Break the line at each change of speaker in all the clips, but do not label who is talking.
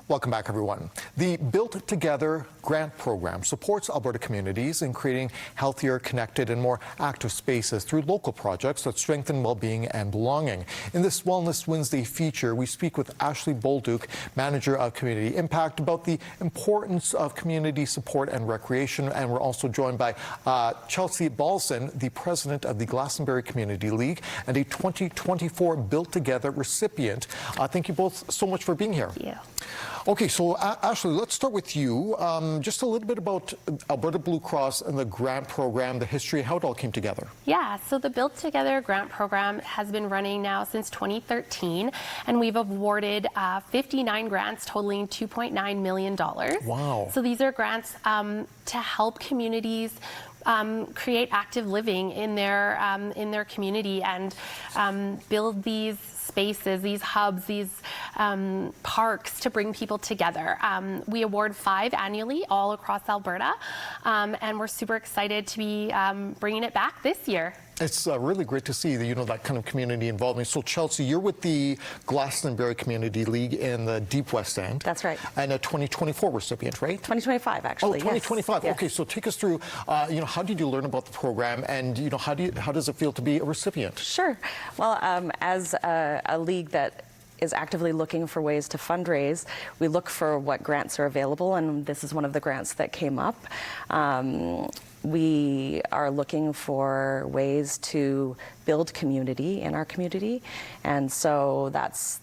Welcome back, everyone. The Built Together grant program supports Alberta communities in creating healthier, connected, and more active spaces through local projects that strengthen well-being and belonging. In this Wellness Wednesday feature, we speak with Ashley Bolduc, Manager of Community Impact, about the importance of community support and recreation. And we're also joined by Chelsea Balzan, the President of the Glastonbury Community League and a 2024 Built Together recipient. Thank you both so much for being here.
Thank you.
Okay, so Ashley, let's start with you. Just a little bit about Alberta Blue Cross and the grant program, the history, how it all came together.
Yeah, so the Built Together grant program has been running now since 2013, and we've awarded 59 grants totaling $2.9 million.
Wow.
So these are grants to help communities create active living in their community and build these spaces, these hubs, these parks to bring people together. We award 5 annually all across Alberta, and we're super excited to be bringing it back this year.
It's really great to see that, that kind of community involvement. So, Chelsea, you're with the Glastonbury Community League in the Deep West End.
That's right.
And a 2024 recipient, right?
2025, actually.
Oh, 2025.
Yes.
Okay, so take us through, how did you learn about the program, and, how does it feel to be a recipient?
Sure. Well, as a league that is actively looking for ways to fundraise, we look for what grants are available, and this is one of the grants that came up. We are looking for ways to build community in our community, and so that's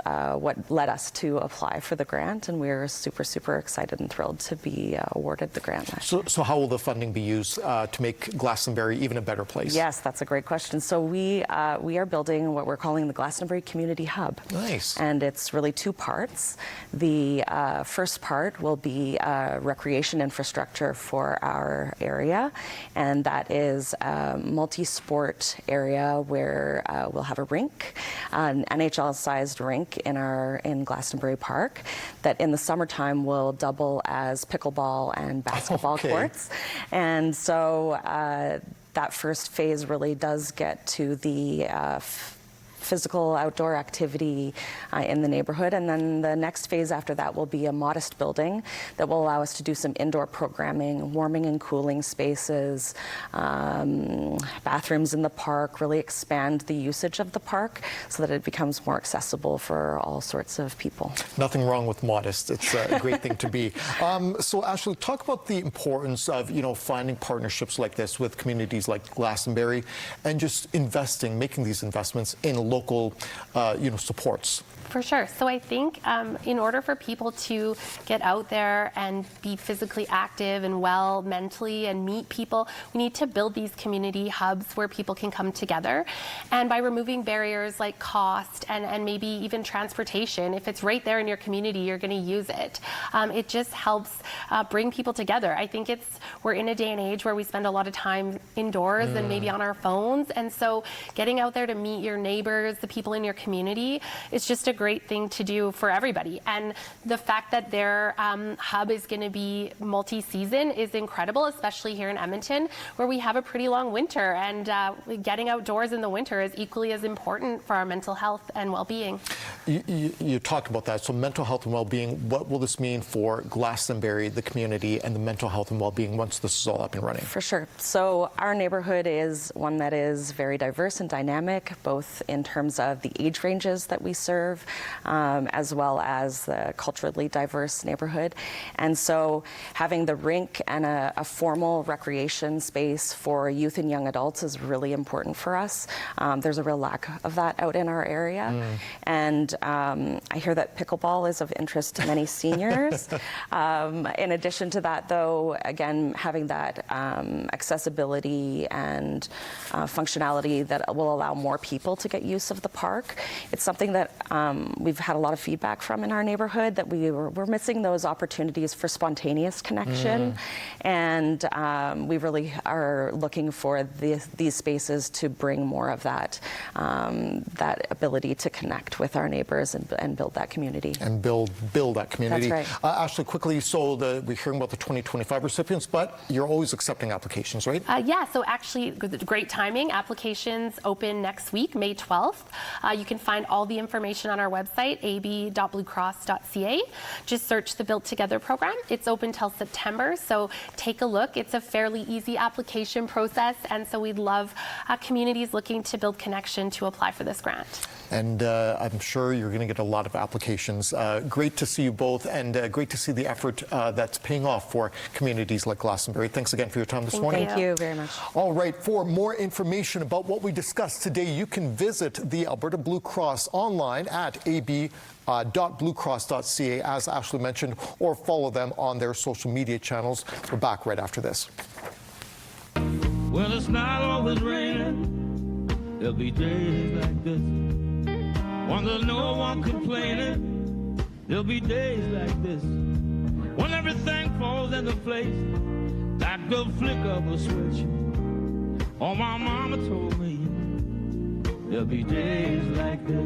what led us to apply for the grant, and we're super excited and thrilled to be awarded the grant.
So how will the funding be used to make Glastonbury even a better place?
Yes, that's a great question. So we are building what we're calling the Glastonbury Community Hub.
Nice.
And it's really 2 parts. The first part will be recreation infrastructure for our area, and that is a multi-sport area where we'll have a rink, an NHL-sized rink in Glastonbury Park that in the summertime will double as pickleball and basketball courts. And so that first phase really does get to the physical outdoor activity in the neighborhood, and then the next phase after that will be a modest building that will allow us to do some indoor programming, warming and cooling spaces, bathrooms in the park, really expand the usage of the park so that it becomes more accessible for all sorts of people.
Nothing wrong with modest. It's a great thing to be. So Ashley, talk about the importance of finding partnerships like this with communities like Glastonbury and just making these investments in local, supports.
For sure. So I think in order for people to get out there and be physically active and well mentally and meet people, we need to build these community hubs where people can come together. And by removing barriers like cost and maybe even transportation, if it's right there in your community, you're going to use it. It just helps bring people together. I think we're in a day and age where we spend a lot of time indoors and maybe on our phones. And so getting out there to meet your neighbors, the people in your community, is just a great thing to do for everybody. And the fact that their hub is going to be multi-season is incredible, especially here in Edmonton, where we have a pretty long winter, and getting outdoors in the winter is equally as important for our mental health and well-being.
You talked about that. So mental health and well-being, what will this mean for Glastonbury, the community, and the mental health and well-being once this is all up and running?
For sure. So our neighborhood is one that is very diverse and dynamic, both in terms of the age ranges that we serve, as well as the culturally diverse neighborhood. And so having the rink and a formal recreation space for youth and young adults is really important for us. There's a real lack of that out in our area. And I hear that pickleball is of interest to many seniors. In addition to that, though, again, having that accessibility and functionality that will allow more people to get use of the park. It's something that we've had a lot of feedback from in our neighborhood, that we're missing those opportunities for spontaneous connection, and we really are looking for these spaces to bring more of that ability to connect with our neighbors and build that community.
And build that community.
That's right.
Ashley, quickly, so we're hearing about the 2025 recipients, but you're always accepting applications, right?
Yeah, so actually, great timing. Applications open next week, May 12th. 12th. You can find all the information on our website, ab.bluecross.ca. Just search the Built Together program. It's open till September, so take a look. It's a fairly easy application process, and so we'd love communities looking to build connection to apply for this grant.
And I'm sure you're going to get a lot of applications. Great to see you both, and great to see the effort that's paying off for communities like Glastonbury. Thanks again for your time this morning.
Thank you very much.
All right, for more information about what we discussed today, you can visit the Alberta Blue Cross online at ab.bluecross.ca, as Ashley mentioned, or follow them on their social media channels. We're back right after this.
Well, it's not always raining. There'll be days like this when there's no one complaining. There'll be days like this when everything falls into place like the flick of a switch. Oh, my mama told me there'll be days like this.